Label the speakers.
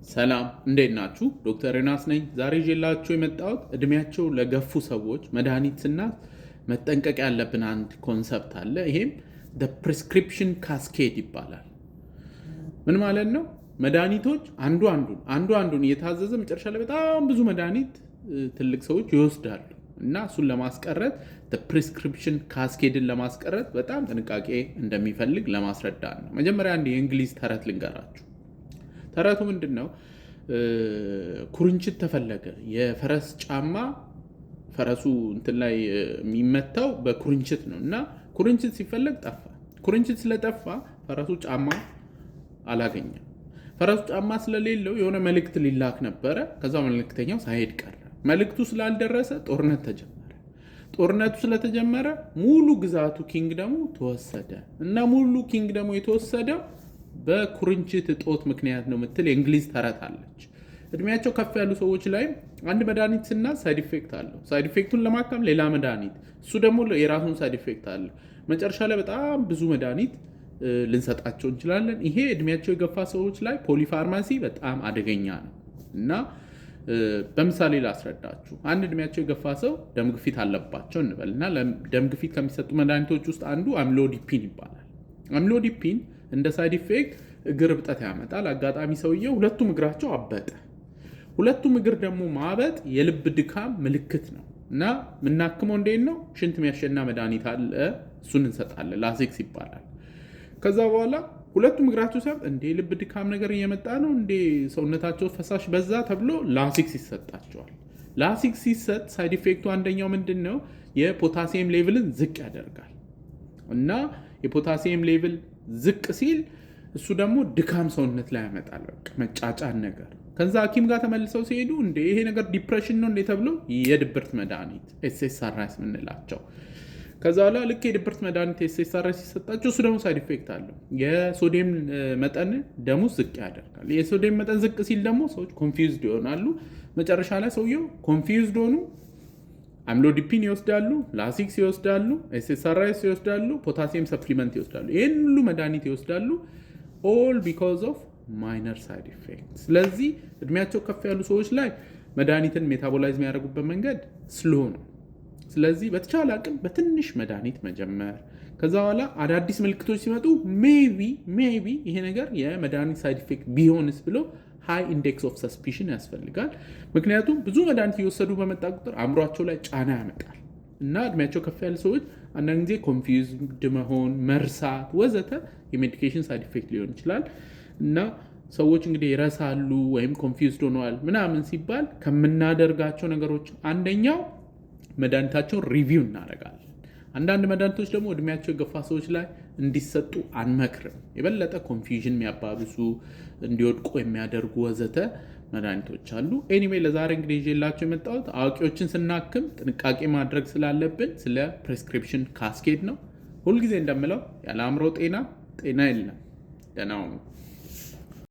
Speaker 1: ሰላም እንዴት ናችሁ? ዶክተር ዮናስ ነኝ። ዛሬ ይዤላችሁ የመጣሁት እድሜያቸው ለገፉ ሰዎች መድኃኒትና መጠንቀቅ ያለብን አንድ ኮንሰፕት አለ። ይሄም ፕሪስክሪፕሽን ካስኬድ ይባላል። ምን ማለት ነው? መድኃኒቶች አንዱ አንዱን እየታዘዘ መጨረሻ ላይ በጣም ብዙ መድኃኒት ትልቅ ሰዎች ይወስዳሉ እና እሱን ለማስቀረት ፕሪስክሪፕሽን ካስኬድን ለማስቀረት በጣም ጥንቃቄ እንደሚፈልግ ለማስረዳት ነው። መጀመሪያ አንድ የእንግሊዝ ተረት ልንገራችሁ። ተረቱ ምንድን ነው? ኩርንችት ተፈለገ። የፈረስ ጫማ ፈረሱ እንትን ላይ የሚመታው በኩርንችት ነው እና ኩርንችት ሲፈለግ ጠፋ። ኩርንችት ስለጠፋ ፈረሱ ጫማ አላገኘም። ፈረሱ ጫማ ስለሌለው የሆነ መልእክት ሊላክ ነበረ። ከዛ መልእክተኛው ሳይሄድ ቀረ። መልእክቱ ስላልደረሰ ጦርነት ተጀመረ። ጦርነቱ ስለተጀመረ ሙሉ ግዛቱ ኪንግደሙ ተወሰደ እና ሙሉ ኪንግደሙ የተወሰደው በኩርንችት እጦት ምክንያት ነው የምትል የእንግሊዝ ተረት አለች። እድሜያቸው ከፍ ያሉ ሰዎች ላይ አንድ መድኃኒት ስና ሳይድ ኢፌክት አለው። ሳይድ ኢፌክቱን ለማከም ሌላ መድኃኒት፣ እሱ ደግሞ የራሱን ሳይድ ኢፌክት አለው። መጨረሻ ላይ በጣም ብዙ መድኃኒት ልንሰጣቸው እንችላለን። ይሄ እድሜያቸው የገፋ ሰዎች ላይ ፖሊፋርማሲ በጣም አደገኛ ነው እና በምሳሌ ላስረዳችሁ። አንድ እድሜያቸው የገፋ ሰው ደም ግፊት አለባቸው እንበል እና ደም ግፊት ከሚሰጡ መድኃኒቶች ውስጥ አንዱ አምሎዲፒን ይባላል። አምሎዲፒን እንደ ሳይድ ኢፌክት እግር እብጠት ያመጣል። አጋጣሚ ሰውየው ሁለቱም እግራቸው አበጠ። ሁለቱም እግር ደግሞ ማበጥ የልብ ድካም ምልክት ነው እና የምናክመው እንዴት ነው? ሽንት የሚያሸና መድኃኒት አለ፣ እሱን እንሰጣለን። ላሲክስ ይባላል። ከዛ በኋላ ሁለቱም እግራቸው ሲያብጥ እንዴ ልብ ድካም ነገር እየመጣ ነው እንዴ ሰውነታቸው ፈሳሽ በዛ ተብሎ ላሲክስ ይሰጣቸዋል። ላሲክስ ሲሰጥ ሳይድ ኢፌክቱ አንደኛው ምንድን ነው? የፖታሲየም ሌቭልን ዝቅ ያደርጋል እና የፖታሲየም ሌቭል ዝቅ ሲል እሱ ደግሞ ድካም ሰውነት ላይ ያመጣል። በቃ መጫጫን ነገር። ከዛ ሐኪም ጋር ተመልሰው ሲሄዱ እንደ ይሄ ነገር ዲፕሬሽን ነው እንዴ ተብሎ የድብርት መድኃኒት ኤስኤስአርአይስ ምንላቸው። ከዛ በኋላ ልክ የድብርት መድኃኒት ኤስኤስአርአይስ ሲሰጣቸው እሱ ደግሞ ሳይድ ኢፌክት አለው። የሶዲየም መጠን ደሙ ዝቅ ያደርጋል። የሶዲየም መጠን ዝቅ ሲል ደግሞ ሰዎች ኮንፊውዝድ ይሆናሉ። መጨረሻ ላይ ሰውየው ኮንፊውዝድ ሆኑ አምሎዲፒን ይወስዳሉ፣ ላሲክስ ይወስዳሉ፣ ኤስኤስአርአይስ ይወስዳሉ፣ ፖታሲየም ሰፕሊመንት ይወስዳሉ። ይህን ሁሉ መድኃኒት ይወስዳሉ። ኦል ቢኮዝ ኦፍ ማይነር ሳይድ ኢፌክት። ስለዚህ እድሜያቸው ከፍ ያሉ ሰዎች ላይ መድኃኒትን ሜታቦላይዝ የሚያደርጉበት መንገድ ስሎ ነው። ስለዚህ በተቻለ አቅም በትንሽ መድኃኒት መጀመር፣ ከዛ በኋላ አዳዲስ ምልክቶች ሲመጡ ሜቢ ይሄ ነገር የመድኃኒት ሳይድ ኢፌክት ቢሆንስ ብሎ ሃይ ኢንዴክስ ኦፍ ሰስፒሽን ያስፈልጋል። ምክንያቱም ብዙ መድኃኒት እየወሰዱ በመጣ ቁጥር አእምሯቸው ላይ ጫና ያመጣል እና እድሜያቸው ከፍ ያሉ ሰዎች አንዳንድ ጊዜ ኮንፊውዝድ መሆን፣ መርሳት ወዘተ የሜዲኬሽን ሳይድ ኢፌክት ሊሆን ይችላል እና ሰዎች እንግዲህ ይረሳሉ ወይም ኮንፊውዝድ ሆነዋል ምናምን ሲባል ከምናደርጋቸው ነገሮች አንደኛው መድኃኒታቸውን ሪቪው እናደርጋለን። አንዳንድ መድኃኒቶች ደግሞ እድሜያቸው የገፋ ሰዎች ላይ እንዲሰጡ አንመክርም። የበለጠ ኮንፊውዥን የሚያባብሱ እንዲወድቁ የሚያደርጉ ወዘተ መድኃኒቶች አሉ። ኤኒዌይ ለዛሬ እንግዲህ ይዤላቸው የመጣሁት አዋቂዎችን ስናክም ጥንቃቄ ማድረግ ስላለብን ስለ ፕሬስክሪፕሽን ካስኬድ ነው። ሁልጊዜ እንደምለው ያለ አእምሮ ጤና የለም። ደህና ሁኑ።